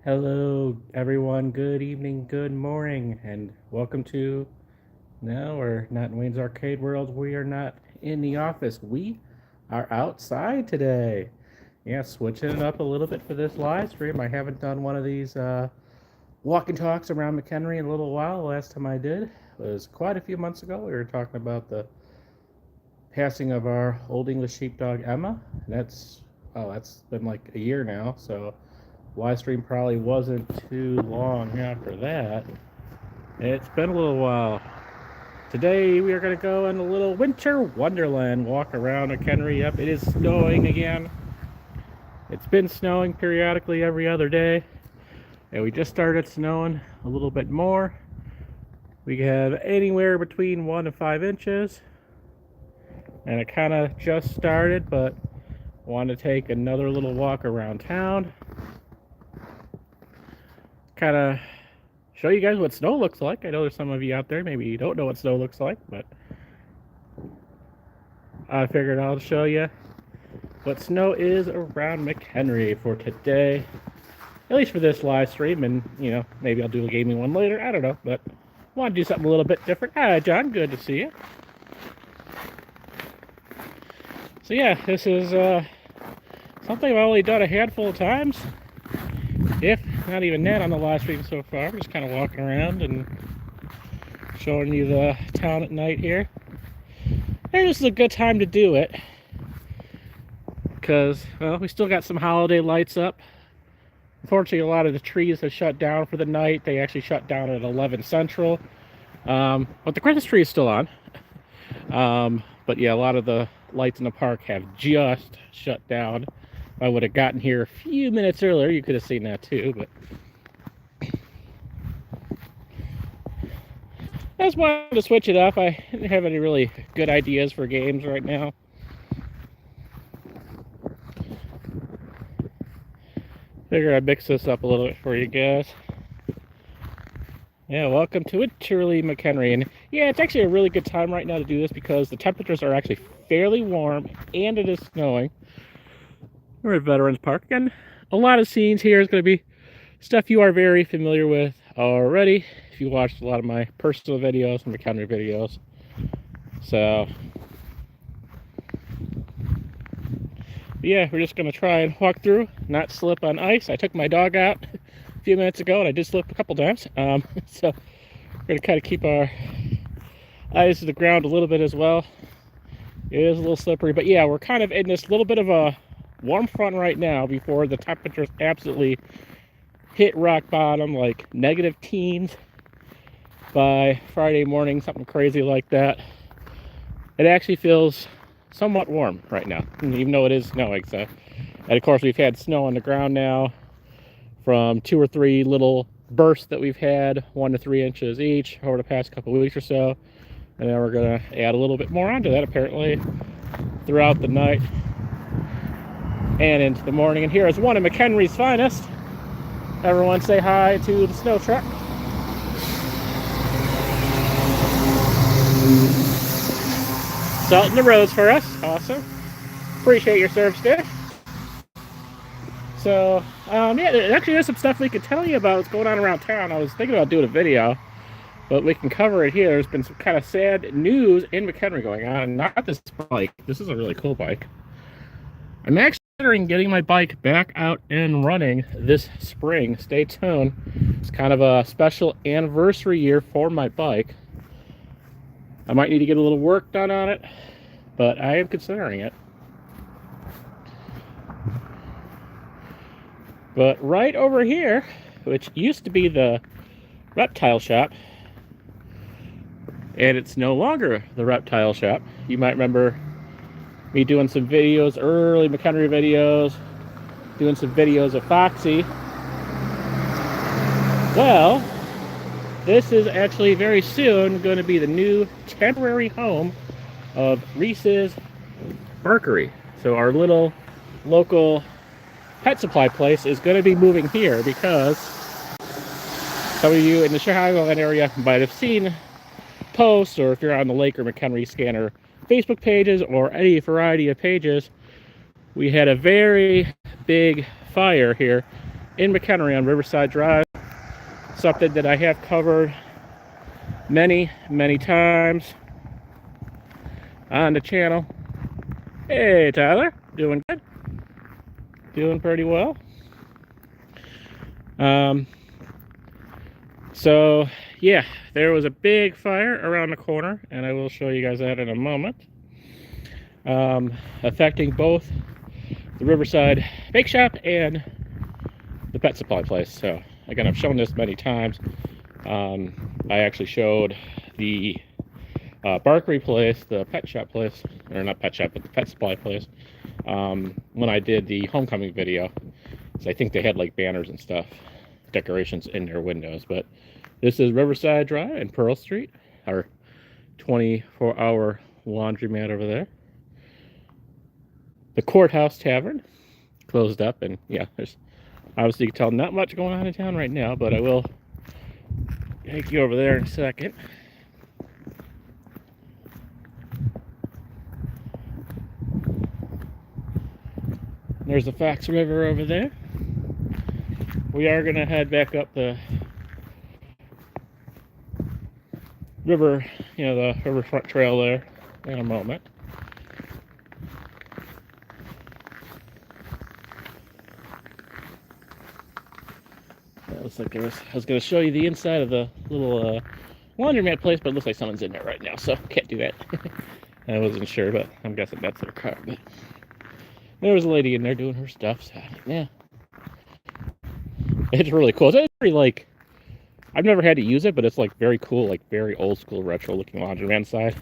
Hello, everyone. Good evening, good morning, and welcome to. No, we're not in Wayne's Arcade World. We are not in the office. We are outside today. Yeah, switching it up a little bit for this live stream. I haven't done one of these walk and talks around McHenry in a little while. The last time I did was quite a few months ago. We were talking about the passing of our old English sheepdog Emma. That's been like a year now. So live stream probably wasn't too long after that. It's been a little while. Today we are going to go on a little winter wonderland walk around McHenry. Yep, it is snowing again. It's been snowing periodically every other day, and we just started snowing a little bit more. We have anywhere between 1 to 5 inches, and it kind of just started, but want to take another little walk around town, kind of show you guys what snow looks like. I know there's some of you out there maybe you don't know what snow looks like, but I figured I'll show you what snow is around McHenry for today, at least for this live stream. And maybe I'll do a gaming one later, I don't know, but I want to do something a little bit different. Hi John, good to see you. So yeah, this is something I've only done a handful of times, if not even that, on the live stream so far. I'm just kind of walking around and showing you the town at night here. And this is a good time to do it because, well, we still got some holiday lights up. Unfortunately, a lot of the trees have shut down for the night. They actually shut down at 11 Central. But the Christmas tree is still on. But yeah, a lot of the lights in the park have just shut down. If I would have gotten here a few minutes earlier, you could have seen that too, but I just wanted to switch it up. I didn't have any really good ideas for games right now. Figured I'd mix this up a little bit for you guys. Yeah, welcome to Winterly McHenry. And yeah, it's actually a really good time right now to do this because the temperatures are actually fairly warm and it is snowing. We're at Veterans Park, and a lot of scenes here is going to be stuff you are very familiar with already if you watched a lot of my personal videos and McHenry videos. So yeah, we're just going to try and walk through, not slip on ice. I took my dog out a few minutes ago and I did slip a couple times. So we're going to kind of keep our eyes to the ground a little bit as well. It is a little slippery, but yeah, we're kind of in this little bit of a warm front right now before the temperatures absolutely hit rock bottom, like negative teens by Friday morning, something crazy like that. It actually feels somewhat warm right now, even though it is snowing. So, and of course we've had snow on the ground now from 2 or 3 little bursts that we've had, 1 to 3 inches each over the past couple of weeks or so. And then we're gonna add a little bit more onto that apparently throughout the night and into the morning. And here is one of McHenry's finest. Everyone say hi to the snow truck. Salting the roads for us. Awesome. Appreciate your service there. So, yeah, actually there's some stuff we could tell you about what's going on around town. I was thinking about doing a video, but we can cover it here. There's been some kind of sad news in McHenry going on, and not this bike. This is a really cool bike. I'm actually considering getting my bike back out and running this spring. Stay tuned. It's kind of a special anniversary year for my bike. I might need to get a little work done on it, but I am considering it. But right over here, which used to be the reptile shop, and it's no longer the reptile shop. You might remember me doing some videos, early McHenry videos, doing some videos of Foxy. Well, this is actually very soon going to be the new temporary home of Reese's Barkery. So our little local pet supply place is going to be moving here because some of you in the Chicagoland area might have seen posts, or if you're on the Lake or McHenry Scanner Facebook pages or any variety of pages, we had a very big fire here in McHenry on Riverside Drive. Something that I have covered many times on the channel. Hey Tyler, doing good? Doing pretty well. So yeah, there was a big fire around the corner, and I will show you guys that in a moment. Affecting both the Riverside Bake Shop and the pet supply place. So again, I've shown this many times. I actually showed the Barkery place, the pet shop place, or not pet shop, but the pet supply place, when I did the homecoming video. So I think they had like banners and stuff, decorations in their windows. But this is Riverside Drive and Pearl Street, our 24-hour laundromat over there. The Courthouse Tavern closed up, and yeah, there's obviously, you can tell not much going on in town right now, but I will take you over there in a second. There's the Fox River over there. We are going to head back up the river, the riverfront trail there in a moment. Looks like I was going to show you the inside of the little laundromat place, but it looks like someone's in there right now, so can't do that. I wasn't sure, but I'm guessing that's their car. But there was a lady in there doing her stuff, so yeah. It's really cool. It's pretty, like, I've never had to use it, but it's like very cool, like very old school retro looking laundromat inside.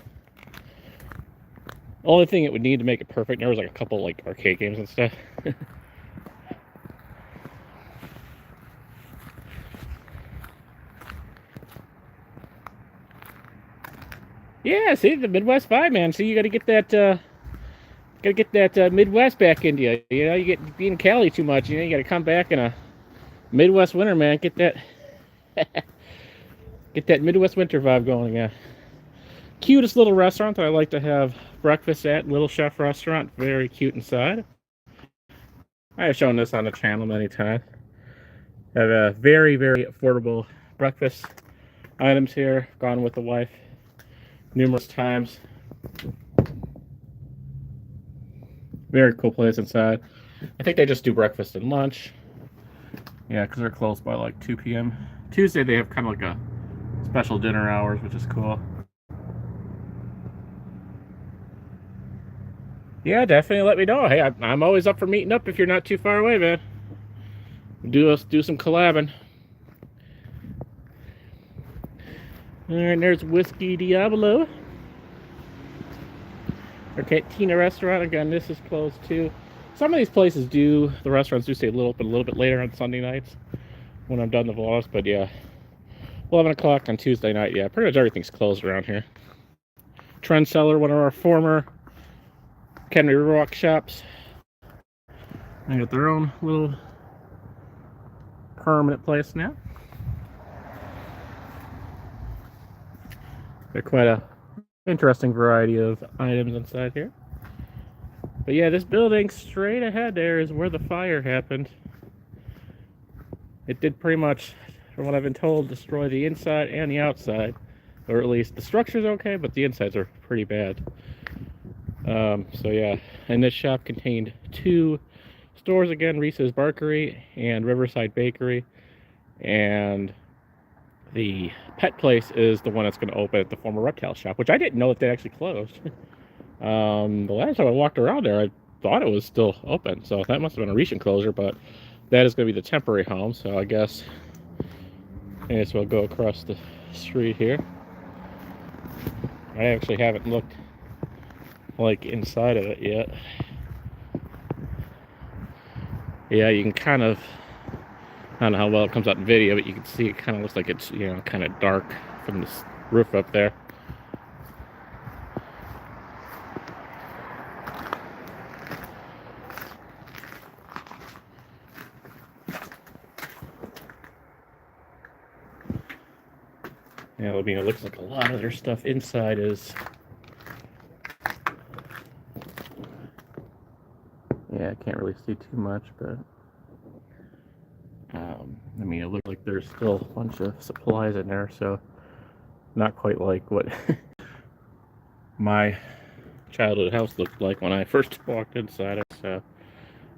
Only thing it would need to make it perfect, there was like a couple like arcade games and stuff. Yeah, see, the Midwest vibe, man. See, you got to get that, Midwest back into you. You get being in Cali too much. You got to come back in a Midwest winter, man. Get that, get that Midwest winter vibe going. Yeah. Cutest little restaurant that I like to have breakfast at. Little Chef Restaurant, very cute inside. I have shown this on the channel many times. I have a very affordable breakfast items here. Gone with the wife numerous times. Very cool place inside. I think they just do breakfast and lunch. Yeah, because they're closed by like 2 p.m. Tuesday they have kind of like a special dinner hours, which is cool. Yeah, definitely let me know. Hey, I'm always up for meeting up if you're not too far away, man. Do some collabing. Alright, there's Whiskey Diablo. Our Cantina restaurant. Again, this is closed too. Some of these places the restaurants do stay open a little bit later on Sunday nights when I'm done the vlogs, but yeah. 11 o'clock on Tuesday night, yeah. Pretty much everything's closed around here. Trend Cellar, one of our former McHenry Riverwalk shops. They got their own little permanent place now. They're quite a interesting variety of items inside here. But yeah, this building straight ahead there is where the fire happened. It did pretty much, from what I've been told, destroy the inside and the outside. Or at least the structure's okay, but the insides are pretty bad. So yeah, and this shop contained 2 stores again, Reese's Barkery and Riverside Bakery. And the pet place is the one that's going to open at the former reptile shop, which I didn't know that they actually closed. The last time I walked around there, I thought it was still open, so that must have been a recent closure, but that is going to be the temporary home, so I guess we'll go across the street here. I actually haven't looked like inside of it yet. Yeah, you can kind of, I don't know how well it comes out in video, but you can see it kind of looks like it's, kind of dark from this roof up there. Yeah, I mean, it looks like a lot of their stuff inside is, yeah, I can't really see too much, but me. It looks like there's still a bunch of supplies in there, so not quite like what my childhood house looked like when I first walked inside it. So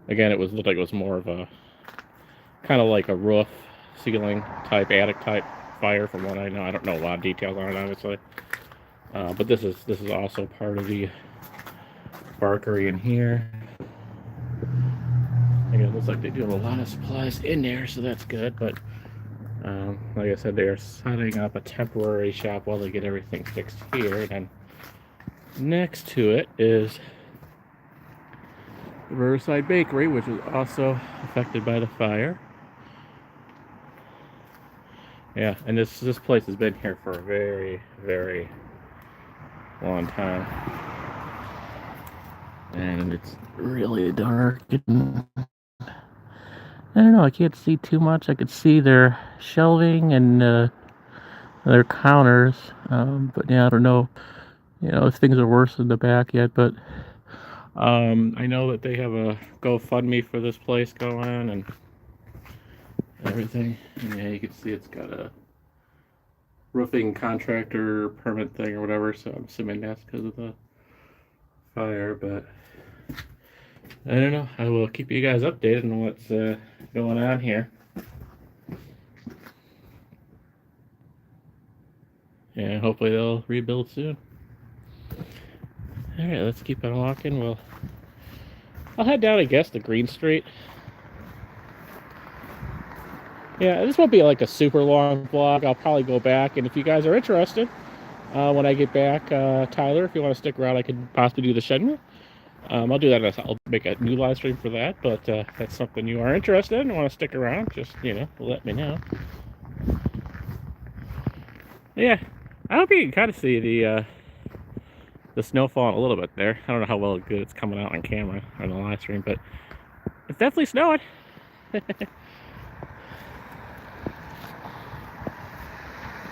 again, looked like it was more of a kind of like a roof, ceiling type, attic type fire, from what I know. I don't know a lot of details on it, obviously. But this is also part of the barkery in here. Again, it looks like they do have a lot of supplies in there, so that's good. But like I said, they are setting up a temporary shop while they get everything fixed here. And then next to it is the Riverside Bakery, which was also affected by the fire. Yeah, and this place has been here for a very, very long time. And it's really dark. I don't know, I can't see too much. I could see their shelving and their counters. But yeah, I don't know, if things are worse in the back yet. But I know that they have a GoFundMe for this place going and everything. And yeah, you can see it's got a roofing contractor permit thing or whatever. So I'm assuming that's because of the fire. But I don't know. I will keep you guys updated on what's going on here. And hopefully they'll rebuild soon. Alright, let's keep on walking. I'll head down, I guess, to Green Street. Yeah, this won't be like a super long vlog. I'll probably go back, and if you guys are interested, when I get back, Tyler, if you want to stick around, I could possibly do the Shenmue. I'll do that. I'll make a new live stream for that, but if that's something you are interested in and want to stick around, just, let me know. Yeah, I hope you can kind of see the snow falling a little bit there. I don't know how good it's coming out on camera or the live stream, but it's definitely snowing.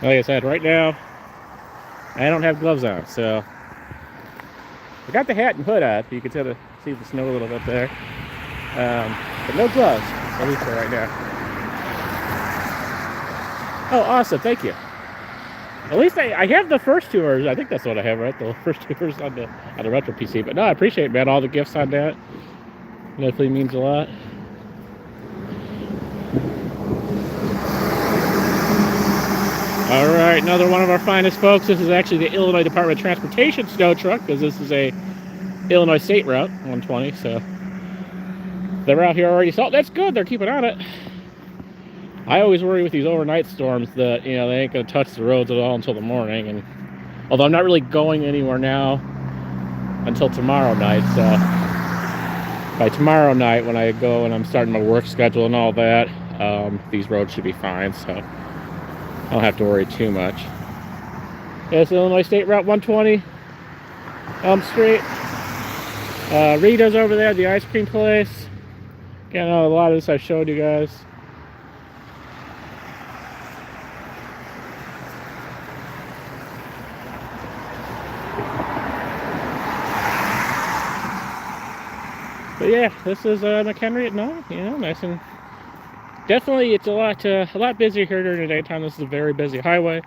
Like I said, right now, I don't have gloves on, so I got the hat and hood on. You can see the snow a little bit there, but no gloves, at least for right now. Oh, awesome! Thank you. At least I have the first tours. I think that's what I have, right? The first tours on the retro PC. But no, I appreciate it, man. All the gifts on that definitely means a lot. All right, another one of our finest folks. This is actually the Illinois Department of Transportation snow truck, because this is a Illinois State Route 120. So they're out here already. So that's good. They're keeping on it. I always worry with these overnight storms that, they ain't going to touch the roads at all until the morning. And although I'm not really going anywhere now until tomorrow night, so by tomorrow night when I go and I'm starting my work schedule and all that, these roads should be fine, so I don't have to worry too much. It's Illinois State Route 120, Elm Street. Rita's over there, the ice cream place. Again, a lot of this I showed you guys. But yeah, this is McHenry at night. Nice and definitely it's a lot busier here during the daytime. This is a very busy highway.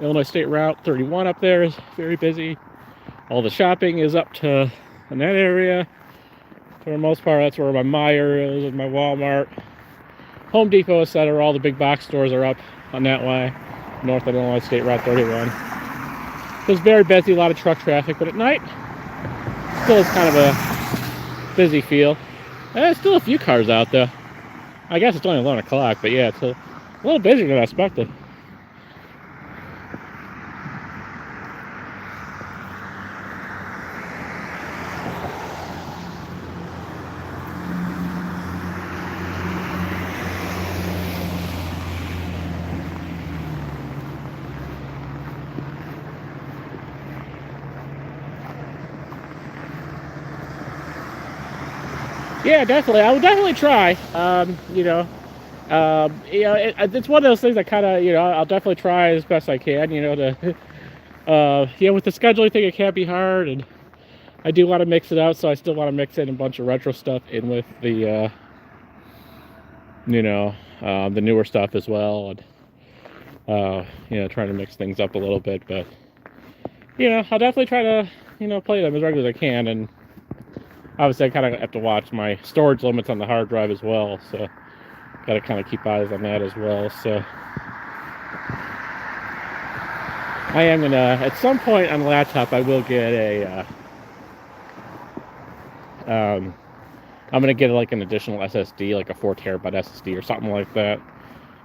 Illinois State Route 31 up there is very busy. All the shopping is up in that area. For the most part, that's where my Meijer is and my Walmart. Home Depot, etc. All the big box stores are up on that way, north of Illinois State Route 31. So it's very busy, a lot of truck traffic, but at night, still is kind of a busy feel. There's still a few cars out though. I guess it's only 11 o'clock, but yeah, it's a little busier than I expected. Yeah, definitely. I would definitely try. It's one of those things that kind of, I'll definitely try as best I can. With the scheduling thing, it can't be hard, and I do want to mix it out. So I still want to mix in a bunch of retro stuff in with the, the newer stuff as well, and trying to mix things up a little bit. But I'll definitely try to play them as regularly as I can, and obviously I kind of have to watch my storage limits on the hard drive as well, so got to kind of keep eyes on that as well. So I am gonna, at some point on the laptop, I will get a I'm gonna get like an additional SSD, like a 4 terabyte SSD or something like that,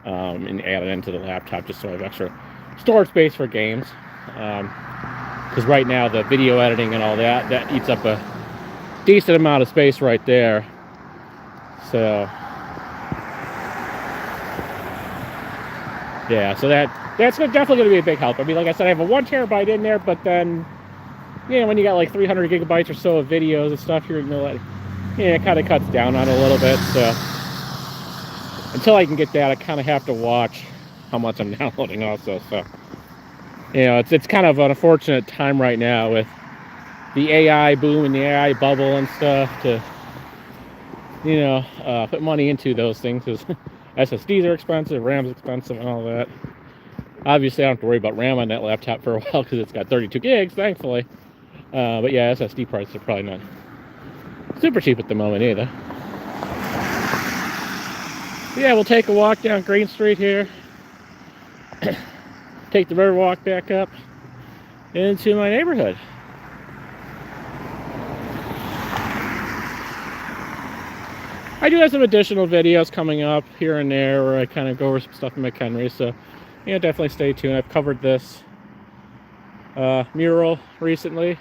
and add it into the laptop just so I have extra storage space for games. Because right now the video editing and all that eats up a decent amount of space right there. So yeah, so that's definitely going to be a big help. I mean, like I said, I have a 1 terabyte in there, but then when you got like 300 gigabytes or so of videos and stuff, it kind of cuts down on it a little bit. So until I can get that, I kind of have to watch how much I'm downloading also. So it's kind of an unfortunate time right now with the AI boom and the AI bubble and stuff to put money into those things, because SSDs are expensive, RAM's expensive, and all that. Obviously, I don't have to worry about RAM on that laptop for a while because it's got 32 gigs, thankfully. But yeah, SSD prices are probably not super cheap at the moment either. But yeah, we'll take a walk down Green Street here. Take the Riverwalk back up into my neighborhood. I do have some additional videos coming up here and there where I kind of go over some stuff in McHenry, so definitely stay tuned. I've covered this mural recently,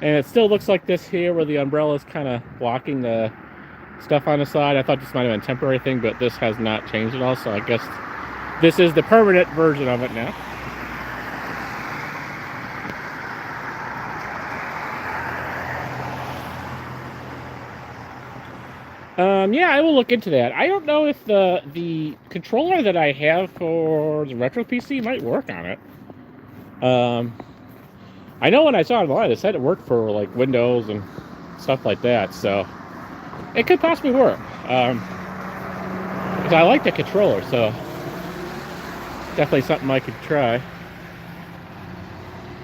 and it still looks like this here where the umbrella is kind of blocking the stuff on the side. I thought this might have been a temporary thing, but this has not changed at all, so I guess this is the permanent version of it now. Yeah, I will look into that. I don't know if the controller that I have for the retro PC might work on it. I know when I saw it online, it said it worked for like Windows and stuff like that, so it could possibly work. Because I like the controller, so definitely something I could try.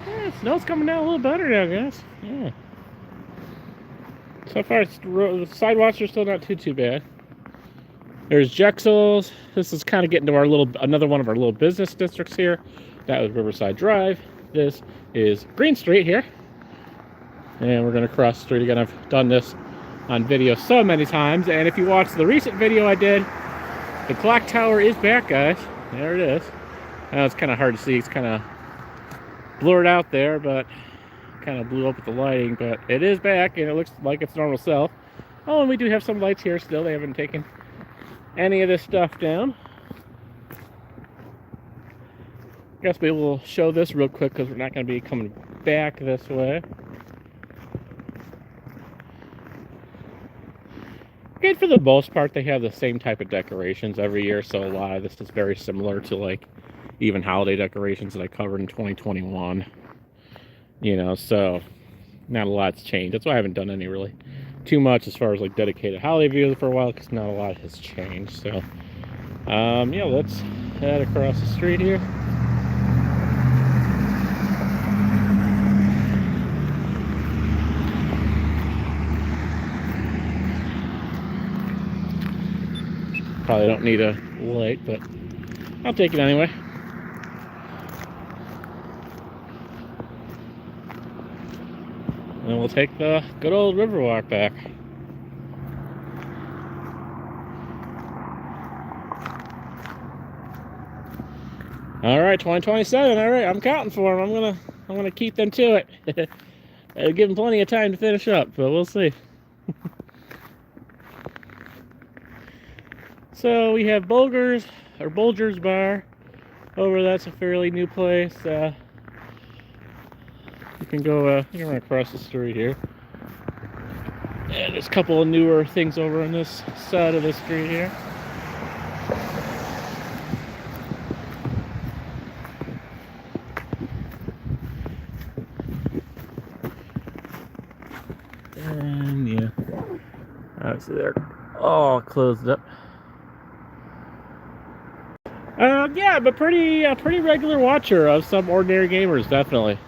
Yeah, snow's coming down a little better now, guys. Yeah. So far, the sidewalks are still not too bad. There's Jexel's. This is kind of getting to our another one of our little business districts here. That was Riverside Drive. This is Green Street here. And we're going to cross the street again. I've done this on video so many times. And if you watch the recent video I did, the clock tower is back, guys. There it is. Now it's kind of hard to see. It's kind of blurred out there, but kind of blew up with the lighting, but it is back and it looks like its normal self. Oh, and we do have some lights here still. They haven't taken any of this stuff down. Guess we will show this real quick because we're not going to be coming back this way. And for the most part, they have the same type of decorations every year, so a lot of this is very similar to like even holiday decorations that I covered in 2021. So not a lot's changed. That's why I haven't done any really too much as far as like dedicated holiday videos for a while, because not a lot has changed. So yeah, let's head across the street here. Probably don't need a light, but I'll take it anyway. And we'll take the good old Riverwalk back. All right, 2027. All right, I'm counting for them. I'm gonna keep them to it. I'll give them plenty of time to finish up, but we'll see. So we have Bulger's Bar over. That's a fairly new place. You can run across the street here. And there's a couple of newer things over on this side of the street here. And yeah, obviously they're all closed up. Yeah, I'm a pretty regular watcher of some ordinary gamers, definitely.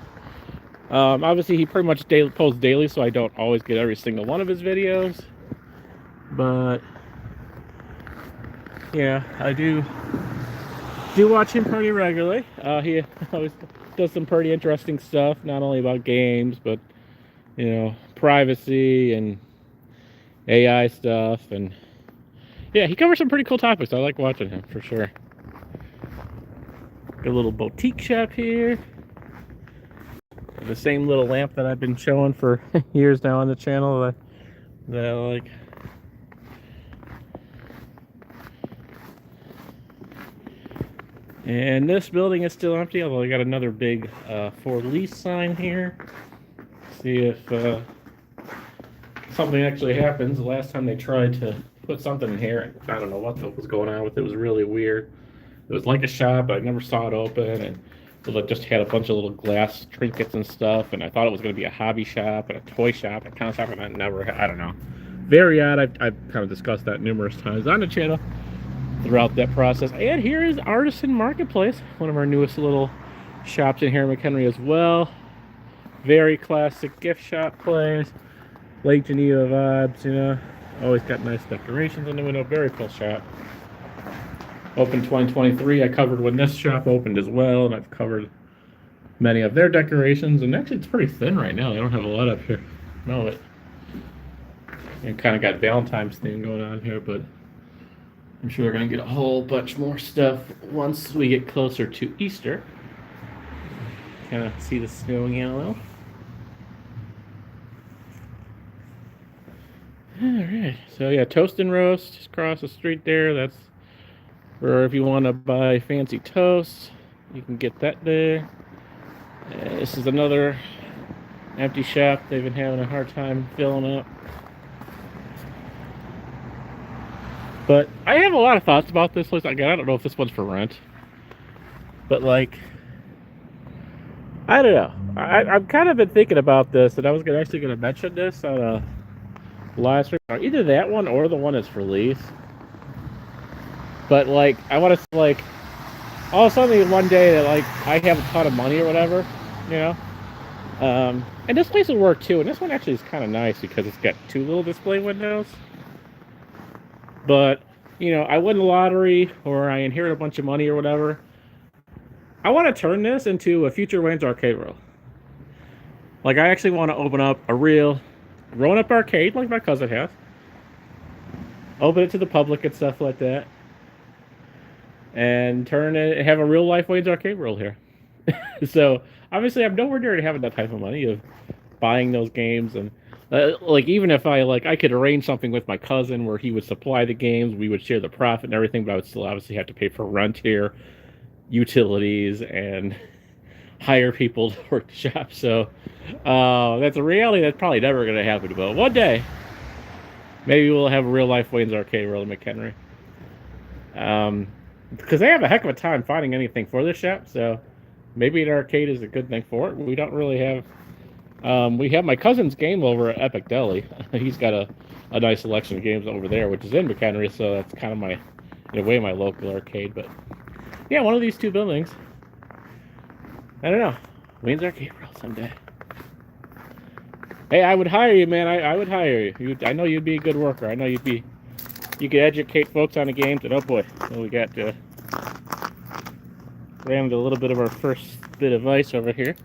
Obviously, he pretty much posts daily, so I don't always get every single one of his videos. But yeah, I do watch him pretty regularly. He always does some pretty interesting stuff, not only about games, but privacy and AI stuff, and yeah, he covers some pretty cool topics. I like watching him for sure. Got a little boutique shop here. The same little lamp that I've been showing for years now on the channel that I like. And this building is still empty, although I got another big for lease sign here. See if something actually happens. The last time they tried to put something in here, I don't know what was going on with it. It was really weird. It was like a shop, but I never saw it open, and it just had a bunch of little glass trinkets and stuff, and I thought it was going to be a hobby shop and a toy shop, that kind of stuff, and I don't know. Very odd. I've kind of discussed that numerous times on the channel throughout that process. And here is Artisan Marketplace, one of our newest little shops in here in McHenry as well. Very classic gift shop place. Lake Geneva vibes, Always got nice decorations in the window. Very cool shop. Opened 2023. I covered when this shop opened as well, and I've covered many of their decorations. And actually, it's pretty thin right now. They don't have a lot up here. No, it kind of got Valentine's theme going on here, but I'm sure they're going to get a whole bunch more stuff once we get closer to Easter. Kind of see the snowing in a little. Alright, so yeah, Toast and Roast just across the street there. That's where if you want to buy fancy toast, you can get that there. This is another empty shop. They've been having a hard time filling up. But I have a lot of thoughts about this place. Again, I don't know if this one's for rent. But like, I don't know. I've kind of been thinking about this, and I was actually going to mention this on a live stream. Either that one or the one that's for lease. But like, I want to all of a sudden one day that like I have a ton of money or whatever, and this place would work too. And this one actually is kind of nice because it's got 2 little display windows. But I win the lottery or I inherit a bunch of money or whatever. I want to turn this into a future Wayne's Arcade World. Like, I actually want to open up a real grown-up arcade like my cousin has. Open it to the public and stuff like that. And have a real life Wayne's Arcade World here. So obviously I'm nowhere near to having that type of money of buying those games, and like even if I could arrange something with my cousin where he would supply the games, we would share the profit and everything, but I would still obviously have to pay for rent here, utilities, and hire people to work the shop. So that's a reality that's probably never going to happen, but one day maybe we'll have a real life Wayne's Arcade World in McHenry. Because they have a heck of a time finding anything for this shop, so maybe an arcade is a good thing for it. We don't really have. We have my cousin's game over at Epic Deli. He's got a nice selection of games over there, which is in McHenry, so that's kind of in a way, my local arcade. But yeah, one of these 2 buildings. I don't know. Wayne's Arcade World someday. Hey, I would hire you, man. I would hire you. I know you'd be a good worker. I know you could educate folks on the games. And oh boy, so we got ran into a little bit of our first bit of ice over here.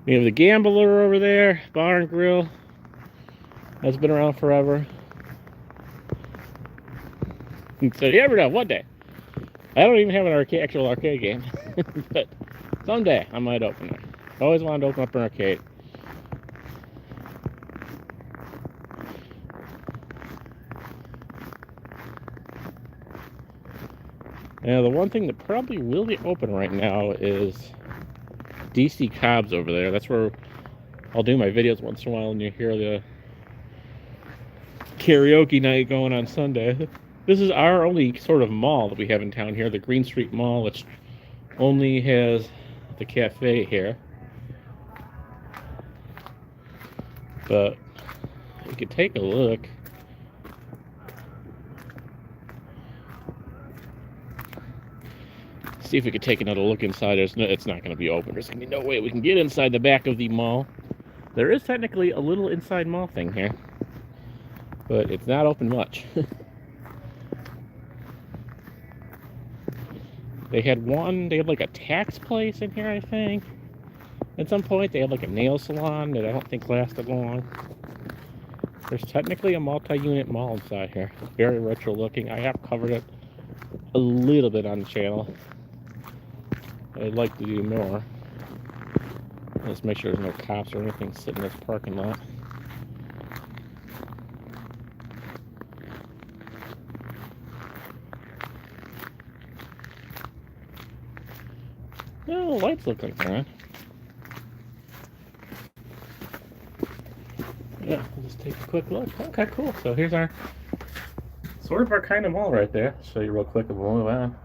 We have the Gambler over there, Bar and Grill. That's been around forever. So you never know, one day. I don't even have an actual arcade game. But someday I might open it. I always wanted to open up an arcade. Now, the one thing that probably will be open right now is DC Cobb's over there. That's where I'll do my videos once in a while, and you hear the karaoke night going on Sunday. This is our only sort of mall that we have in town here, the Green Street Mall, which only has the cafe here. But you could take a look. See if we could take another look inside. It's not going to be open. There's going to be no way we can get inside the back of the mall. There is technically a little inside mall thing here, but it's not open much. They had like a tax place in here, I think. At some point, they had like a nail salon that I don't think lasted long. There's technically a multi-unit mall inside here. Very retro looking. I have covered it a little bit on the channel. I'd like to do more. Let's make sure there's no cops or anything sitting in this parking lot. No, the lights look like they're on. Yeah, we'll just take a quick look. Okay, cool. So here's our sort of our kind of mall right there. Show you real quick and we'll move on.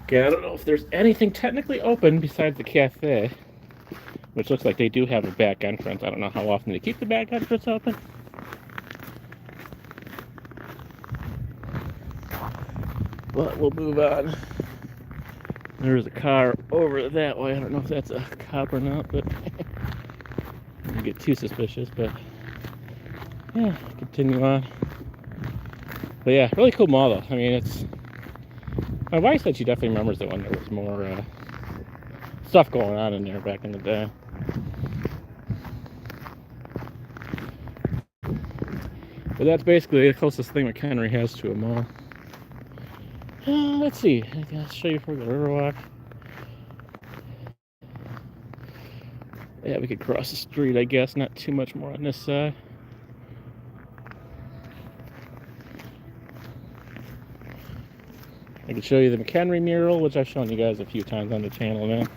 Okay, I don't know if there's anything technically open besides the cafe, which looks like they do have a back entrance. I don't know how often they keep the back entrance open. But we'll move on. There's a car over that way. I don't know if that's a cop or not, but I don't get too suspicious, but yeah, continue on. But yeah, really cool mall though. I mean, it's... My wife said she definitely remembers it when there was more stuff going on in there back in the day. But that's basically the closest thing McHenry has to a mall. Let's see. I'll show you for the Riverwalk. Yeah, we could cross the street, I guess. Not too much more on this side. I can show you the McHenry mural, which I've shown you guys a few times on the channel now.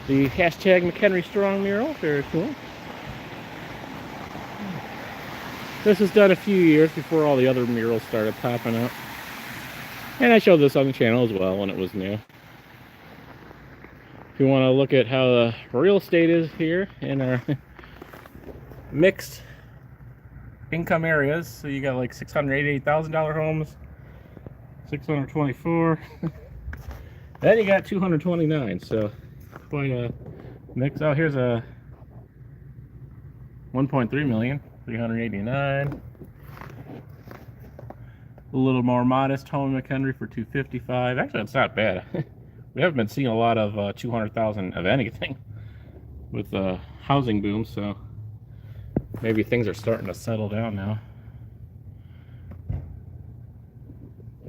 The hashtag McHenry Strong mural, very cool. This was done a few years before all the other murals started popping up. And I showed this on the channel as well when it was new. If you want to look at how the real estate is here in our mixed income areas, so you got like $688,000 homes, 624, then you got 229. So quite a mix. Oh, here's a 1.3 million, 389. A little more modest home in McHenry for 255. Actually, it's not bad. We haven't been seeing a lot of 200,000 of anything with the housing boom, so maybe things are starting to settle down now.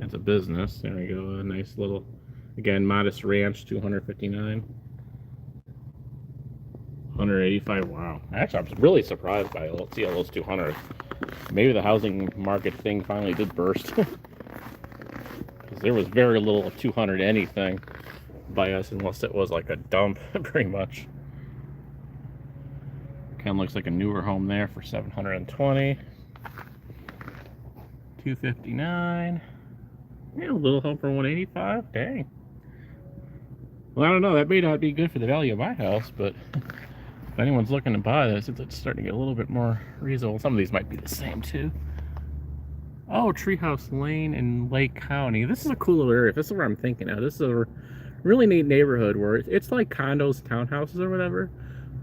It's a business. There we go. A nice little, again, modest ranch, 259. 185. Wow. Actually, I'm really surprised by it. See all those 200. Maybe the housing market thing finally did burst. Because there was very little of 200 anything by us, unless it was like a dump, pretty much. Kind of looks like a newer home there for 720. 259. Yeah, a little home for 185. Dang. Well, I don't know. That may not be good for the value of my house, but if anyone's looking to buy this, it's starting to get a little bit more reasonable. Some of these might be the same too. Oh, Treehouse Lane in Lake County. This is a cool little area. This is where I'm thinking of. This is a really neat neighborhood where it's like condos, townhouses or whatever,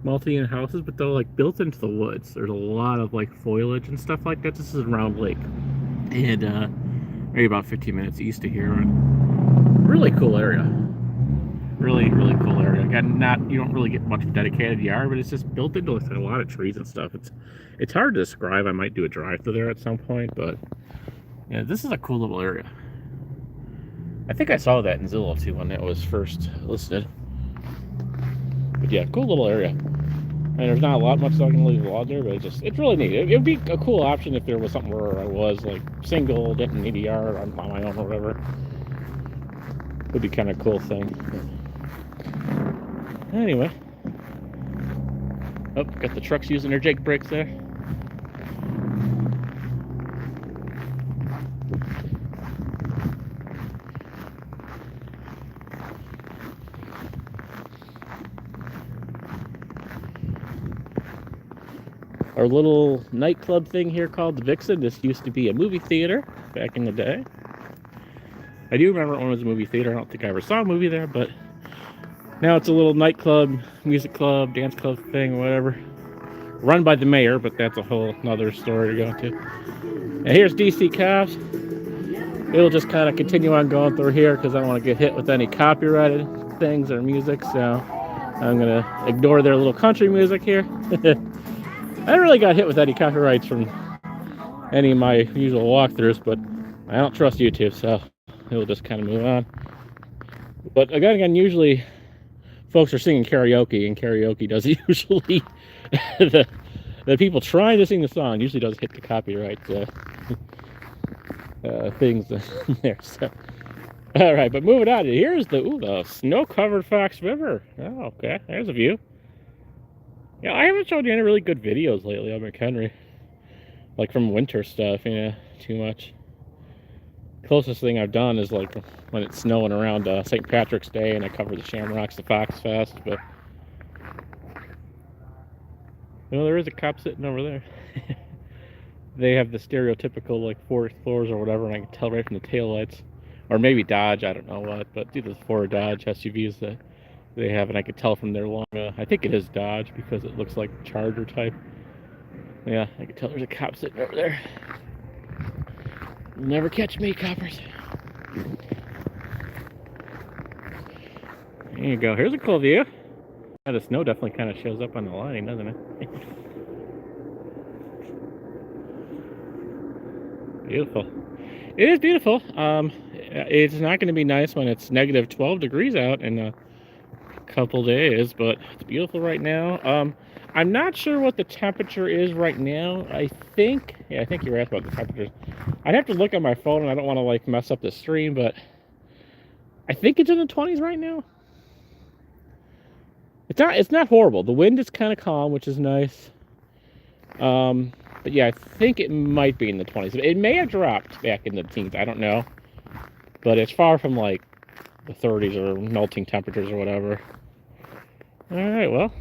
multi-unit houses, but they're like built into the woods. There's a lot of like foliage and stuff like that. This is Round Lake, and maybe about 15 minutes east of here. Really cool area. Really cool area. Again, you don't really get much dedicated yard, but it's just built into a lot of trees and stuff. It's hard to describe. I might do a drive-through there at some point, but yeah, this is a cool little area. I think I saw that in Zillow too when it was first listed. But yeah, cool little area. And there's not a lot much I can leave log there, but it's really neat. It would be a cool option if there was something where I was like single, didn't need a yard on my own or whatever. Would be kind of a cool thing. Anyway, oh, got the trucks using their Jake brakes there. our little nightclub thing here called the Vixen. This used to be a movie theater back in the day. I do remember when it was a movie theater. I don't think I ever saw a movie there, but now it's a little nightclub, music club, dance club thing, whatever. Run by the mayor, but that's a whole nother story to go to. And here's DC Cops. It'll just kind of continue on going through here because I don't want to get hit with any copyrighted things or music, so I'm going to ignore their little country music here. I really got hit with any copyrights from any of my usual walkthroughs, but I don't trust YouTube, so it'll just kind of move on. But again, usually folks are singing karaoke, and karaoke doesn't usually the people trying to sing the song usually doesn't hit the copyright things there. So, all right, but moving on. Here's the snow-covered Fox River. Oh, okay, there's a view. Yeah, I haven't shown you any really good videos lately on McHenry, like from winter stuff. Too much. Closest thing I've done is like when it's snowing around St. Patrick's Day, and I cover the Shamrocks, the Fox Fest. But there is a cop sitting over there. They have the stereotypical like Ford Explorers or whatever, and I can tell right from the taillights, or maybe Dodge, I don't know what, but either the Ford or Dodge SUVs that they have, and I could tell from their long, I think it is Dodge because it looks like Charger type. Yeah, I can tell there's a cop sitting over there. You'll never catch me, coppers. There you go. Here's a cool view. Yeah, the snow definitely kind of shows up on the line, doesn't it? Beautiful. It is beautiful. It's not going to be nice when it's negative 12 degrees out in a couple days, but it's beautiful right now. I'm not sure what the temperature is right now. I think you asked about the temperatures. I'd have to look on my phone, and I don't want to like mess up the stream, but I think it's in the 20s right now. It's not horrible. The wind is kind of calm, which is nice. But yeah, I think it might be in the 20s. It may have dropped back in the teens. I don't know. But it's far from like the 30s or melting temperatures or whatever. All right, well.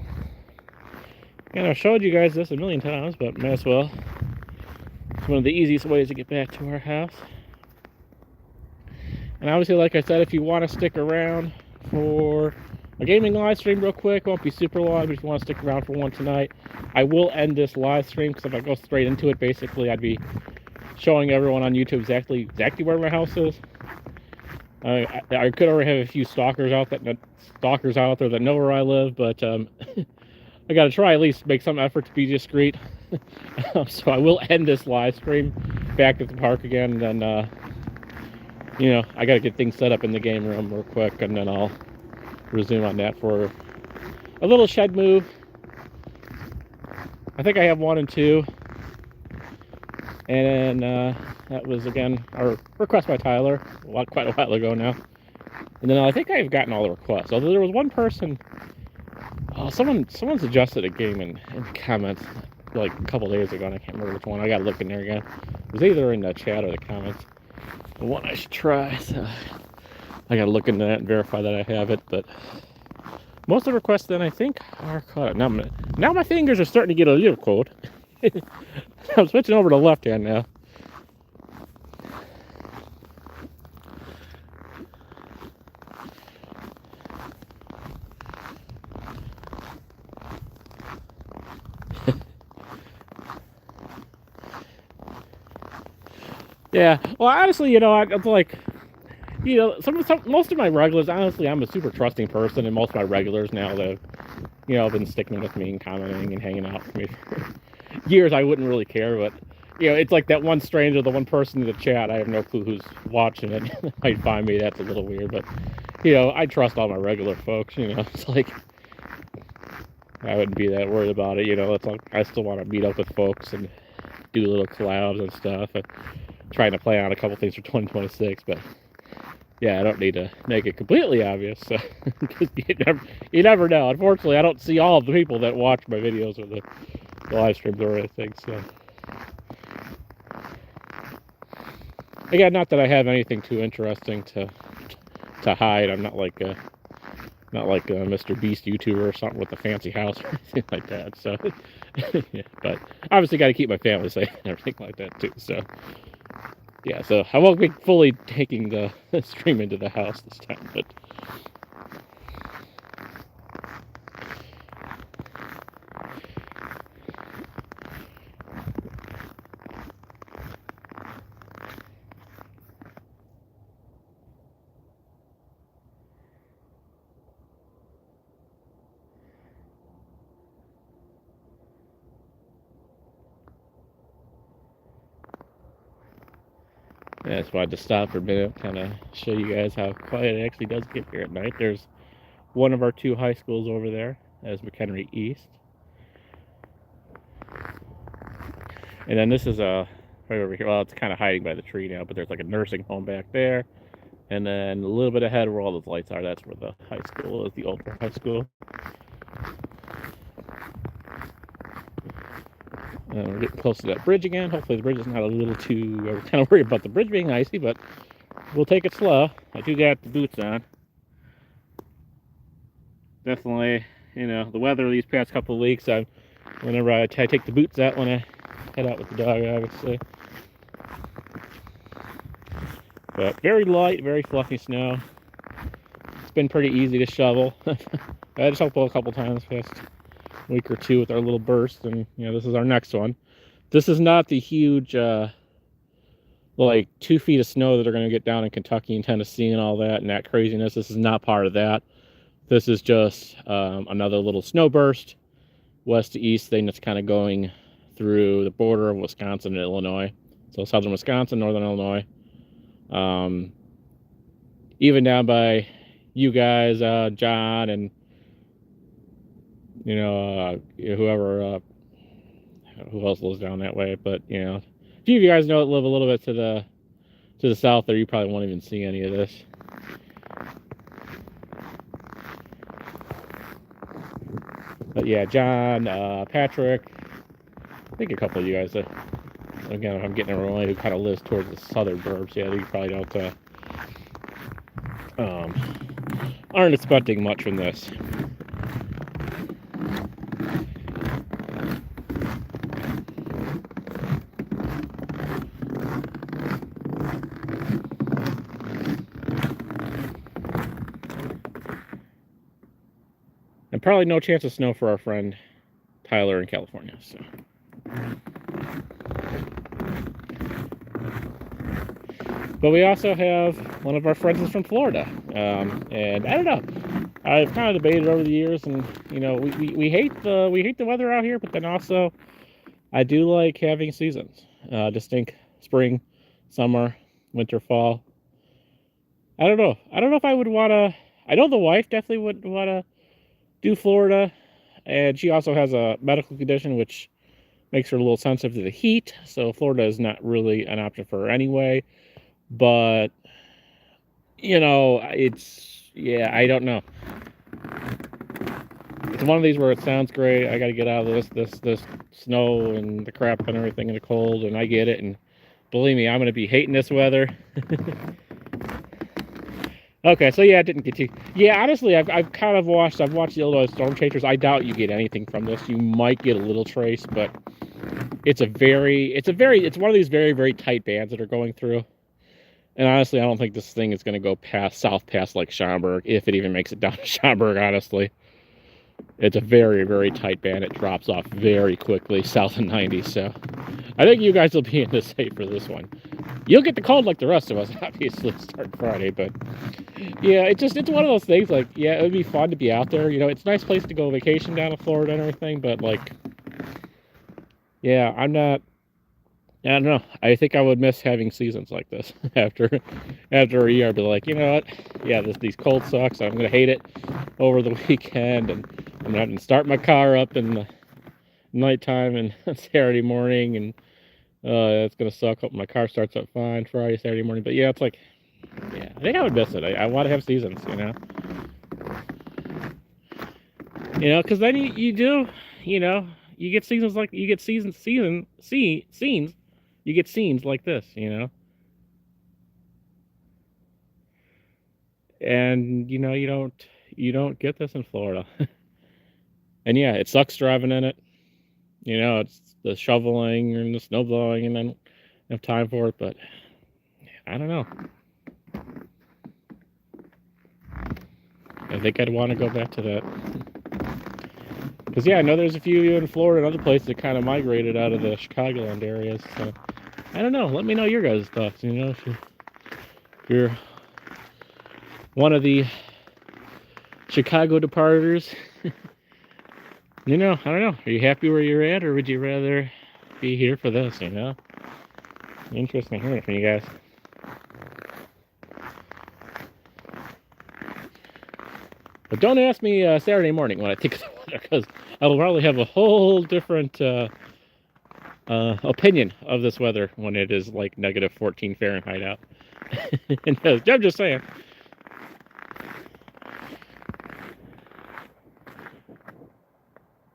Again, I've showed you guys this a million times, but may as well. It's one of the easiest ways to get back to our house. And obviously, like I said, if you want to stick around for a gaming live stream real quick, won't be super long, but if you want to stick around for one tonight, I will end this live stream, because if I go straight into it, basically I'd be showing everyone on YouTube exactly where my house is. I could already have a few stalkers out there that know where I live, but I got to try at least make some effort to be discreet. So I will end this live stream back at the park again, and then I got to get things set up in the game room real quick, and then I'll resume on that for a little shed move. I think I have 1 and 2, and that was again our request by Tyler quite a while ago now. And then I think I've gotten all the requests, although there was one person, someone suggested a game in the comments like a couple days ago, and I can't remember which one. I gotta look in there again. It was either in the chat or the comments. The one I should try, so I gotta look into that and verify that I have it. But most of the requests then I think are caught up. Now my fingers are starting to get a little cold. I'm switching over to left hand now. Yeah, well, honestly, it's like, most of my regulars, honestly, I'm a super trusting person, and most of my regulars now that have been sticking with me and commenting and hanging out with me for years, I wouldn't really care, but, it's like that one stranger, the one person in the chat, I have no clue who's watching it, might find me, that's a little weird, but, I trust all my regular folks, it's like, I wouldn't be that worried about it, it's like, I still want to meet up with folks and do little collabs and stuff, and trying to play on a couple things for 2026, but yeah, I don't need to make it completely obvious, so because you never know. Unfortunately, I don't see all of the people that watch my videos or the live streams or anything, so again, not that I have anything too interesting to hide. I'm not like Not like a Mr. Beast YouTuber or something with a fancy house or anything like that. So, yeah, but obviously got to keep my family safe and everything like that too. So, yeah, so I won't be fully taking the stream into the house this time, but yeah, that's why I had to stop for a minute, kind of show you guys how quiet it actually does get here at night. There's one of our two high schools over there, as McHenry East. And then this is right over here. Well, it's kind of hiding by the tree now, but there's like a nursing home back there. And then a little bit ahead where all those lights are, that's where the high school is, the older high school. We're getting close to that bridge again. Hopefully the bridge is not a little too... We're kind of worried about the bridge being icy, but we'll take it slow. I do got the boots on. Definitely, you know, the weather these past couple of weeks, whenever I take the boots out when I head out with the dog, obviously. But very light, very fluffy snow. It's been pretty easy to shovel. I had to shovel a couple times past week or two with our little burst, and you know, this is our next one. This is not the huge like 2 feet of snow that are going to get down in Kentucky and Tennessee and all that and that craziness. This is not part of that. This is just another little snow burst, west to east thing that's kind of going through the border of Wisconsin and Illinois. So southern Wisconsin, northern Illinois. Even down by you guys, John, and you know, whoever, who else lives down that way. But you know, a few of you guys know live a little bit to the south there. You probably won't even see any of this. But yeah, John, Patrick, I think a couple of you guys, again, if I'm getting it wrong, who kind of lives towards the southern burbs, yeah, you probably don't, aren't expecting much from this. And probably no chance of snow for our friend Tyler in California. So, but we also have one of our friends is from Florida, and I don't know. I've kind of debated over the years, and you know, we hate the weather out here, but then also I do like having seasons, distinct spring, summer, winter, fall. I don't know. I don't know if I would want to. I know the wife definitely would want to do Florida, and she also has a medical condition which makes her a little sensitive to the heat, so Florida is not really an option for her anyway. But you know, yeah, I don't know. It's one of these where it sounds great. I got to get out of this snow and the crap and everything and the cold, and I get it. And believe me, I'm going to be hating this weather. Okay, so yeah, it didn't get to. Yeah, honestly, I've kind of watched the Illinois Storm Chasers. I doubt you get anything from this. You might get a little trace, but it's one of these very, very tight bands that are going through. And honestly, I don't think this thing is going to go south past like Schaumburg, if it even makes it down to Schaumburg, honestly. It's a very, very tight band. It drops off very quickly south of 90, so I think you guys will be in the safe for this one. You'll get the cold like the rest of us, obviously, starting Friday, but yeah, it's one of those things, like, yeah, it would be fun to be out there. You know, it's a nice place to go vacation down in Florida and everything, but like, yeah, I don't know. I think I would miss having seasons like this after a year. I'd be like, you know what? Yeah, these cold sucks. I'm gonna hate it over the weekend, and I'm having to start my car up in the nighttime and Saturday morning, and it's gonna suck. Hope my car starts up fine Friday, Saturday morning. But yeah, it's like, yeah, I think I would miss it. I want to have seasons, you know. You know, because then you do, you know, you get seasons like you get scenes you get scenes like this, you know. And you know, you don't you don't get this in Florida. And yeah, it sucks driving in it. It's the shoveling and the snow blowing, and I don't have time for it, but I don't know. I think I'd want to go back to that. Because, yeah, I know there's a few in Florida and other places that kind of migrated out of the Chicagoland areas, so I don't know. Let me know your guys' thoughts, if you're one of the Chicago departers. I don't know. Are you happy where you're at, or would you rather be here for this, Interesting hearing from you guys. But don't ask me Saturday morning when I think of the weather, because I'll probably have a whole different opinion of this weather when it is like negative 14 Fahrenheit out. I'm just saying.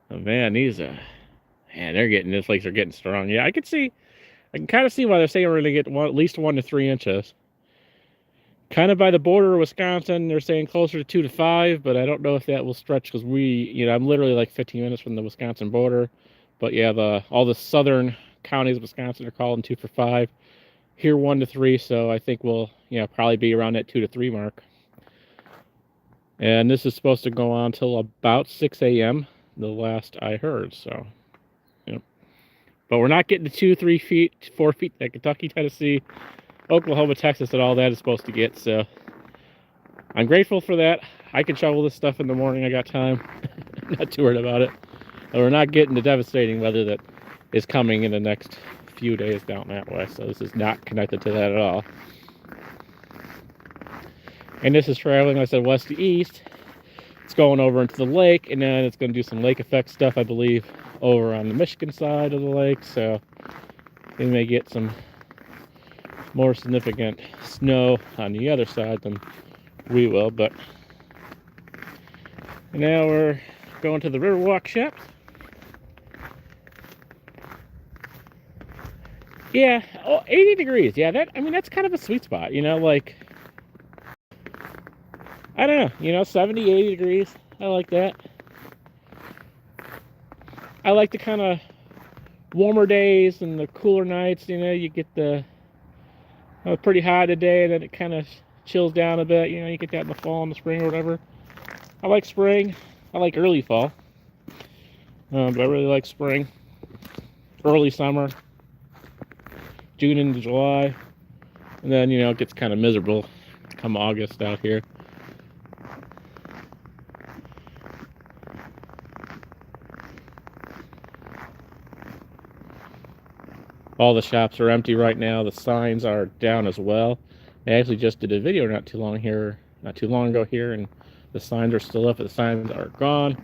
Oh, man, they're getting, this lakes are getting strong. Yeah, I can kind of see why they're saying we're going to get at least 1 to 3 inches. Kind of by the border of Wisconsin, they're saying closer to 2 to 5, but I don't know if that will stretch, because I'm literally like 15 minutes from the Wisconsin border. But yeah, all the southern counties of Wisconsin are calling 2 for 5. Here 1 to 3, so I think we'll probably be around that 2 to 3 mark. And this is supposed to go on till about 6 a.m. the last I heard, so but we're not getting to 2, 3 feet, 4 feet that Kentucky, Tennessee, Oklahoma, Texas, and all that is supposed to get. So I'm grateful for that. I can shovel this stuff in the morning. I got time. Not too worried about it. But we're not getting the devastating weather that is coming in the next few days down that way. So this is not connected to that at all. And this is traveling, like I said, west to east. It's going over into the lake, and then it's going to do some lake effect stuff, I believe, over on the Michigan side of the lake. So we may get some more significant snow on the other side than we will. But now we're going to the Riverwalk Shops. Yeah, 80 degrees. Yeah, that's kind of a sweet spot, like, I don't know, 70, 80 degrees. I like that. I like the kind of warmer days and the cooler nights. You get the pretty hot today, and then it kind of chills down a bit. You get that in the fall and the spring or whatever. I like spring. I like early fall. But I really like spring. Early summer. June into July. And then, it gets kind of miserable come August out here. All the shops are empty right now. The signs are down as well. I actually just did a video not too long ago here, and the signs are still up, but the signs are gone.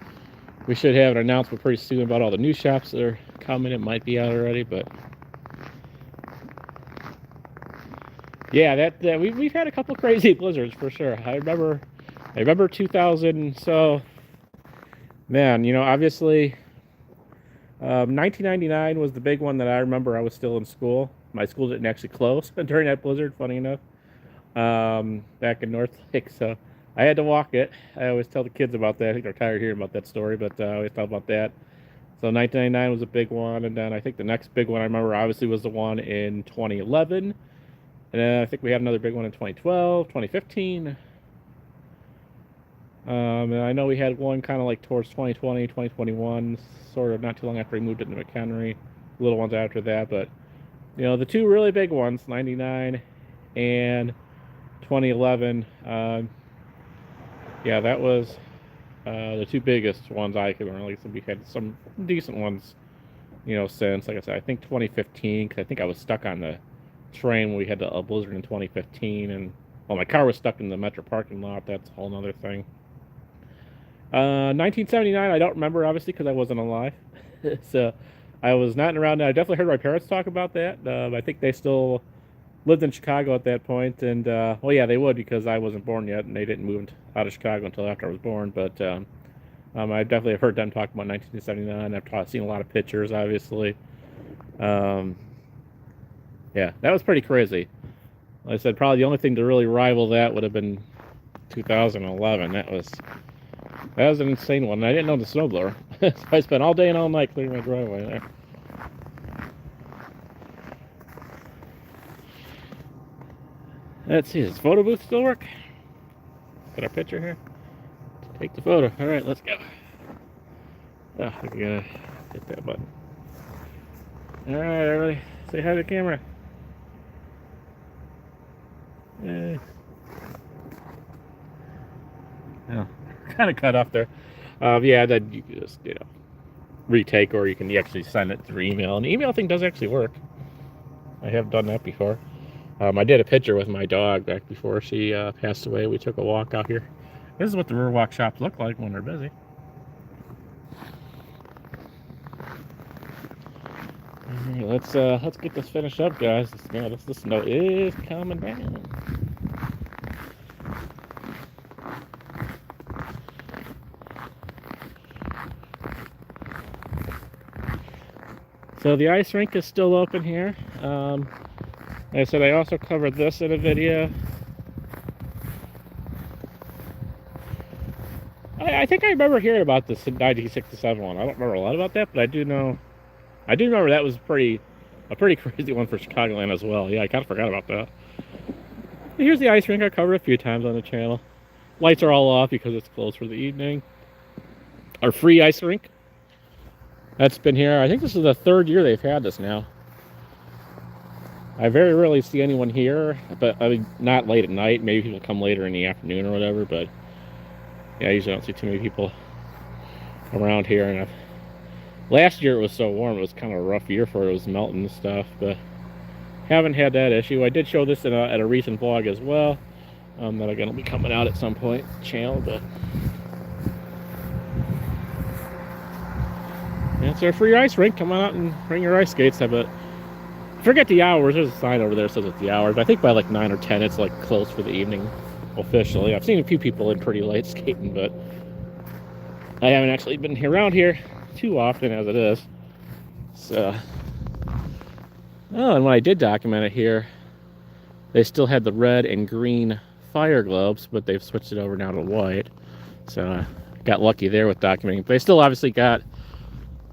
We should have an announcement pretty soon about all the new shops that are coming. It might be out already, but yeah, we've had a couple crazy blizzards for sure. I remember 2000. So, man, obviously, 1999 was the big one that I remember. I was still in school. My school didn't actually close during that blizzard, funny enough, back in North Lake. So I had to walk it. I always tell the kids about that. I think they're tired of hearing about that story, but I always talk about that. So 1999 was a big one, and then I think the next big one I remember obviously was the one in 2011, and then I think we had another big one in 2012, 2015. And I know we had one kind of like towards 2020, 2021, sort of not too long after we moved into McHenry. Little ones after that, but the two really big ones, 99 and 2011. Yeah, that was the two biggest ones I can remember. So we had some decent ones, since, like I said, I think 2015, because I think I was stuck on the train when we had a blizzard in 2015, and my car was stuck in the Metro parking lot. That's a whole other thing. 1979, I don't remember, obviously, because I wasn't alive. So I was not around. I definitely heard my parents talk about that. I think they still lived in Chicago at that point, and well, yeah, they would, because I wasn't born yet, and they didn't move out of Chicago until after I was born. But I definitely have heard them talk about 1979. I've seen a lot of pictures, obviously. Yeah, that was pretty crazy. Like I said, probably the only thing to really rival that would have been 2011. That was an insane one. I didn't own the snowblower. So I spent all day and all night clearing my driveway there. Let's see, does the photo booth still work? Got our picture here. Take the photo. All right, let's go. Oh, I gotta hit that button. All right, everybody, say hi to the camera. Yeah. Oh, kind of cut off there. Yeah, that you can just retake, or you can actually send it through email. And the email thing does actually work. I have done that before. I did a picture with my dog back before she passed away. We took a walk out here. This is what the Riverwalk shops look like when they're busy. Right, let's get this finished up, guys. The snow is coming down. So the ice rink is still open here. Like I said, I also covered this in a video. I think I remember hearing about this in 1967 one. I don't remember a lot about that, but I do remember that was a pretty crazy one for Chicagoland as well. Yeah, I kind of forgot about that. Here's the ice rink I covered a few times on the channel. Lights are all off because it's closed for the evening. Our free ice rink. That's been here. I think this is the 3rd year they've had this now. I very rarely see anyone here, but I mean, not late at night. Maybe people come later in the afternoon or whatever, but yeah, I usually don't see too many people around here. And last year it was so warm, it was kind of a rough year for it. It was melting and stuff, but haven't had that issue. I did show this at a recent vlog as well, that I'm going to be coming out at some point channel, but it's our free ice rink. Come on out and bring your ice skates. But forget the hours. There's a sign over there that says it's the hours. But I think by like 9 or 10, it's like closed for the evening officially. I've seen a few people in pretty late skating, but I haven't actually been around here too often as it is. So, oh, and when I did document it here, they still had the red and green fire globes, but they've switched it over now to white. So I got lucky there with documenting. But they still obviously got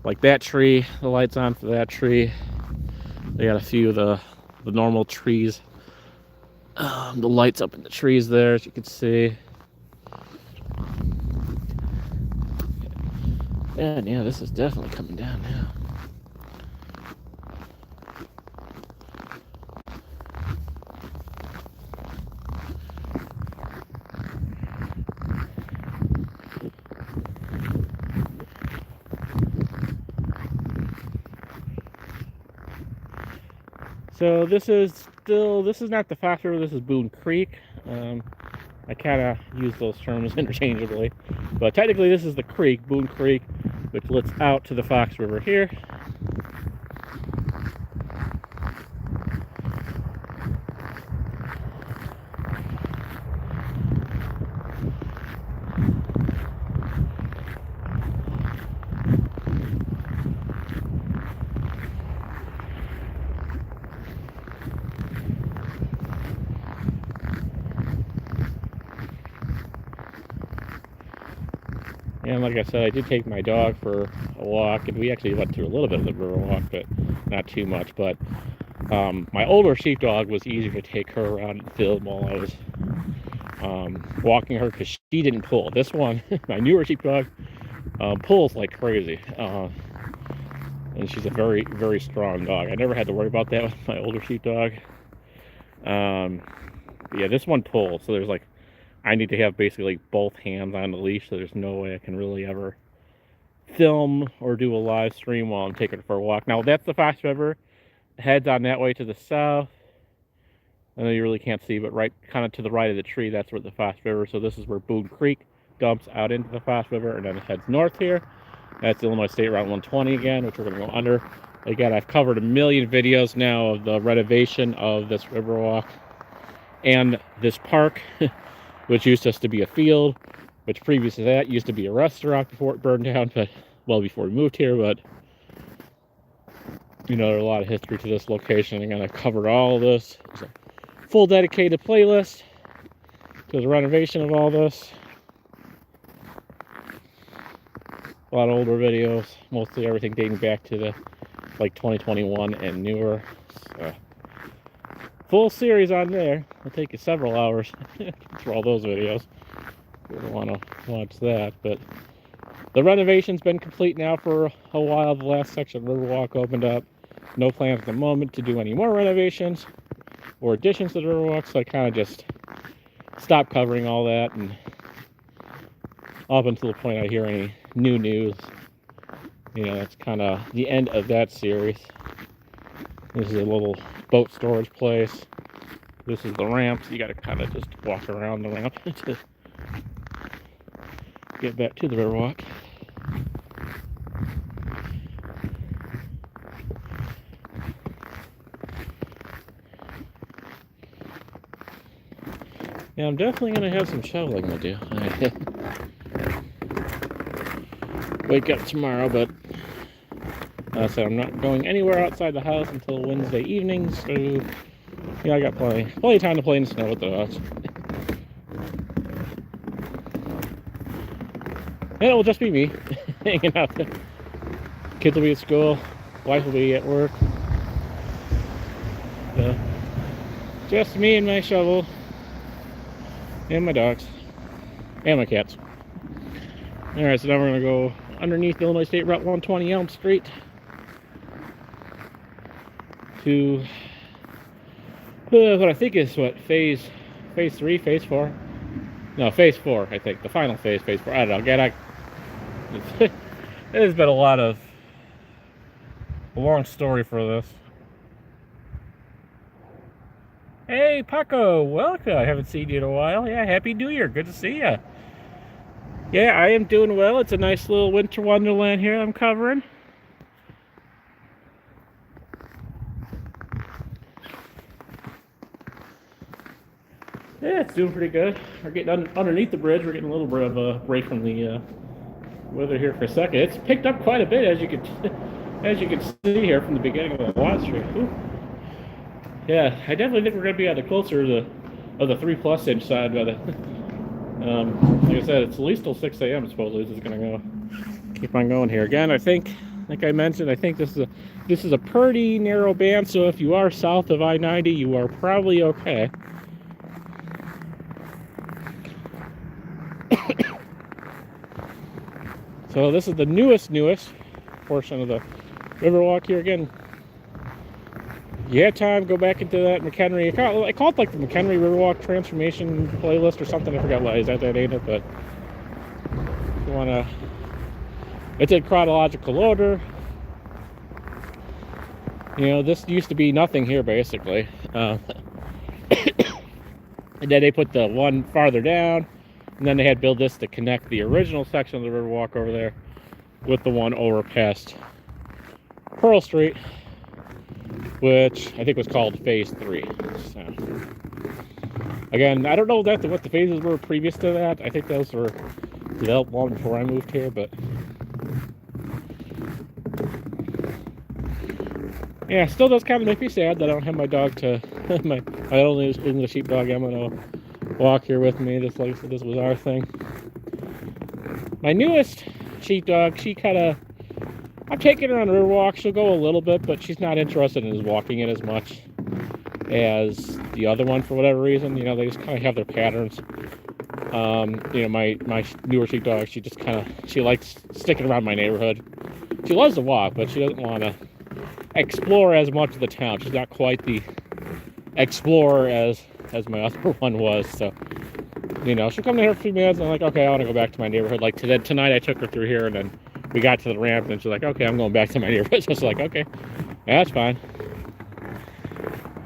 like that tree, the lights on for that tree. They got a few of the normal trees. The lights up in the trees there, as you can see. And yeah, this is definitely coming down now. So this is not the Fox River, this is Boone Creek. I kind of use those terms interchangeably, but technically this is the creek, Boone Creek, which lets out to the Fox River here. And like I said, I did take my dog for a walk, and we actually went through a little bit of the river walk, but not too much. But my older sheepdog was easier to take her around and film while I was walking her, because she didn't pull. This one, my newer sheepdog, pulls like crazy. And she's a very, very strong dog. I never had to worry about that with my older sheepdog. Yeah, this one pulls, so there's like, I need to have basically both hands on the leash, so there's no way I can really ever film or do a live stream while I'm taking her for a walk. Now that's the Fox River. Heads on that way to the south. I know you really can't see, but right kind of to the right of the tree, that's where the Fox River. So this is where Boone Creek dumps out into the Fox River, and then it heads north here. That's Illinois State Route 120 again, which we're going to go under. Again, I've covered a million videos now of the renovation of this Riverwalk and this park, which used to be a field, which previous to that used to be a restaurant before it burned down, but well before we moved here. But you know, there's a lot of history to this location. Again, I've covered all of this. There's a full dedicated playlist There's a renovation of all this. A lot of older videos, mostly everything dating back to the like 2021 and newer. So, full series on there. It'll take you several hours for all those videos. You don't want to watch that, but the renovation's been complete now for a while. The last section of Riverwalk opened up. No plans at the moment to do any more renovations or additions to the Riverwalk, so I kind of just stopped covering all that, and up until the point I hear any new news, you know, that's kind of the end of that series. This is a little boat storage place. This is the ramp, so you got to kind of just walk around the ramp to get back to the Riverwalk. Yeah, I'm definitely going to have some shoveling to do. Wake up tomorrow, but so I'm not going anywhere outside the house until Wednesday evening, so yeah, I got plenty of time to play in the snow with the dogs. And it will just be me hanging out there. Kids will be at school, wife will be at work. So, just me and my shovel, and my dogs, and my cats. Alright, so now we're going to go underneath Illinois State Route 120 Elm Street to what I think is phase 3, phase 4. No, phase 4, I think. The final phase 4. I don't know. Again, it has been a long story for this. Hey, Paco, welcome. I haven't seen you in a while. Yeah, Happy New Year. Good to see you. Yeah, I am doing well. It's a nice little winter wonderland here I'm covering. Yeah, it's doing pretty good. We're getting underneath the bridge. We're getting a little bit of a break from the weather here for a second. It's picked up quite a bit, as you can see here from the beginning of the live stream. Yeah, I definitely think we're going to be at the closer of the 3+ inch side by the. Like I said, it's at least till 6 a.m. supposedly this is going to keep on going here. Again, I think, like I mentioned, I think this is a pretty narrow band. So if you are south of I-90, you are probably okay. So this is the newest portion of the Riverwalk here. Again, you had time, go back into that McHenry. I call it like the McHenry Riverwalk Transformation playlist or something. I forgot what is that ain't it, but if you want to, it's in chronological order. You know, this used to be nothing here basically, and then they put the one farther down, and then they had built this to connect the original section of the Riverwalk over there with the one over past Pearl Street, which I think was called Phase 3. So, again, I don't know what the phases were previous to that. I think those were developed long before I moved here, but yeah, still does kind of make me sad that I don't have my dog to my only English sheepdog Emma to walk here with me. Just like I said, this was our thing. My newest sheepdog, she kind of, I'm taking her on a Riverwalk. She'll go a little bit, but she's not interested in walking it as much as the other one for whatever reason. You know, they just kind of have their patterns. You know, my newer sheepdog, she likes sticking around my neighborhood. She loves to walk, but she doesn't want to explore as much of the town. She's not quite the explorer as my other one was. So, you know, she'll come to here for a few minutes, and I'm like, okay, I want to go back to my neighborhood. Like tonight, I took her through here, and then we got to the ramp, and she's like, okay, I'm going back to my neighborhood. So it's like, okay, that's fine.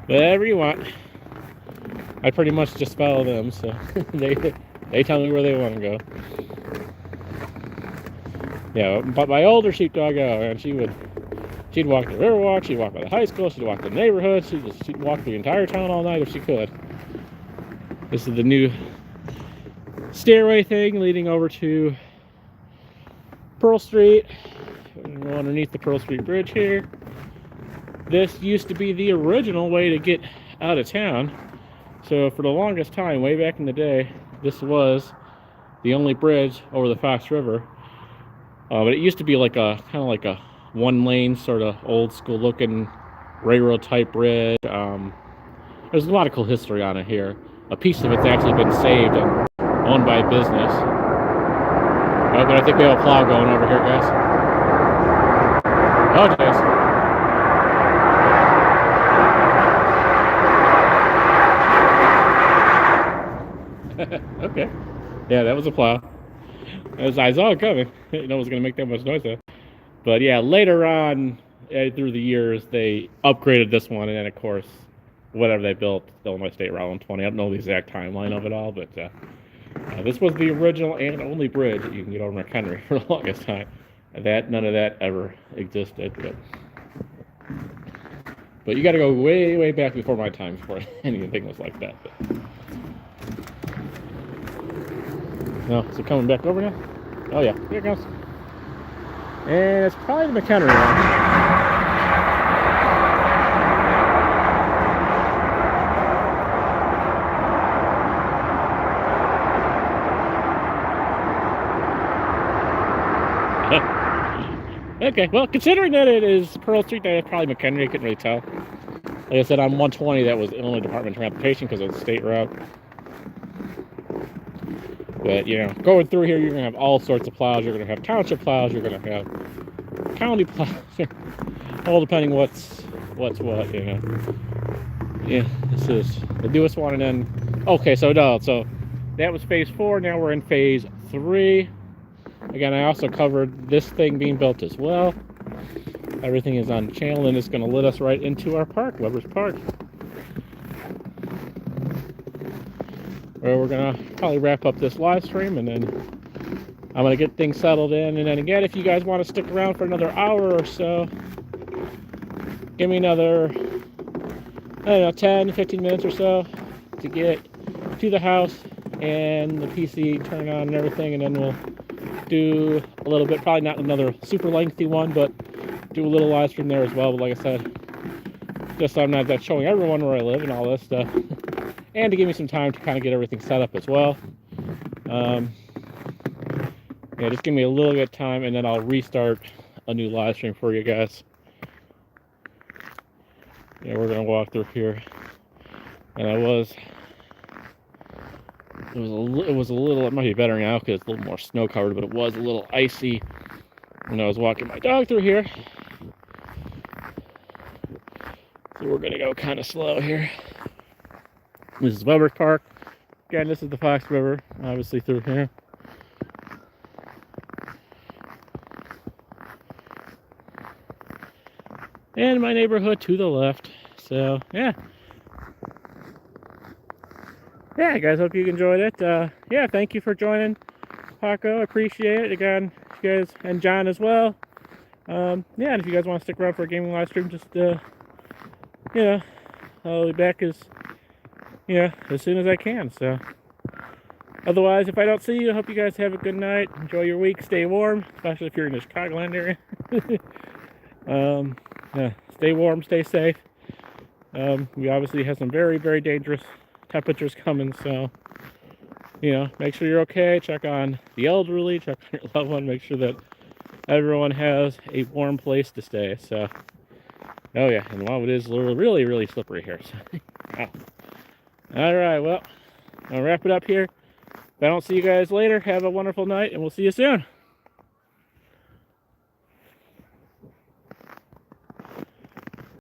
Whatever you want. I pretty much just follow them, so they tell me where they want to go. Yeah, but my older sheepdog, and she'd walk the Riverwalk, she'd walk by the high school, she'd walk the neighborhood, she'd walk the entire town all night if she could. This is the new stairway thing leading over to Pearl Street. Go underneath the Pearl Street Bridge here. This used to be the original way to get out of town. So for the longest time, way back in the day, this was the only bridge over the Fox River. But it used to be like a kind of like a one-lane sort of old school looking railroad type bridge. There's a lot of cool history on it here. A piece of it's actually been saved and owned by a business. Oh, but I think we have a plow going over here, guys. Oh, jeez. Okay. Yeah, that was a plow. As I saw it coming. I didn't know it was going to make that much noise though. But yeah, later on, through the years, they upgraded this one, and then of course, whatever they built, the Illinois State Route 120. I don't know the exact timeline of it all, but this was the original and only bridge that you can get over McHenry for the longest time. None of that ever existed. But you got to go way, way back before my time before anything was like that. No, is it coming back over now? Oh yeah, here it goes. And it's probably the McHenry one. Okay, well, considering that it is Pearl Street, that's probably McHenry. I couldn't really tell. Like I said, on 120, that was Illinois Department of Transportation because of the state route. But, you know, going through here, you're going to have all sorts of plows. You're going to have township plows. You're going to have county plows. All depending what's what, you know. Yeah, this is the newest one. And then, okay, so that was phase 4. Now we're in phase 3. Again, I also covered this thing being built as well. Everything is on the channel, and it's going to lead us right into our park, Weber's Park. Where we're going to probably wrap up this live stream, and then I'm going to get things settled in. And then again, if you guys want to stick around for another hour or so, give me another, I don't know, 10, 15 minutes or so to get to the house and the PC turned on and everything, and then we'll do a little bit, probably not another super lengthy one, but do a little live stream there as well. But like I said, just so I'm not showing everyone where I live and all this stuff, and to give me some time to kind of get everything set up as well. Yeah, just give me a little bit of time, and then I'll restart a new live stream for you guys. Yeah, we're gonna walk through here, and it was a little, it might be better now because it's a little more snow covered, but it was a little icy when I was walking my dog through here. So we're gonna go kind of slow here. This is Weber's Park. Again, this is the Fox River, obviously through here. And my neighborhood to the left. So yeah. Yeah, guys, hope you enjoyed it. Yeah, thank you for joining, Paco. I appreciate it. Again, you guys, and John as well. Yeah, and if you guys want to stick around for a gaming live stream, just, you know, I'll be back as soon as I can. So, otherwise, if I don't see you, I hope you guys have a good night. Enjoy your week. Stay warm, especially if you're in the Chicagoland area. Yeah, stay warm, stay safe. We obviously have some very, very dangerous temperatures coming, so you know, make sure you're okay. Check on the elderly, check on your loved one, make sure that everyone has a warm place to stay. So oh yeah, and wow, it is really, really slippery here. So wow. All right, well, I'll wrap it up here. If I don't see you guys later, have a wonderful night, and we'll see you soon.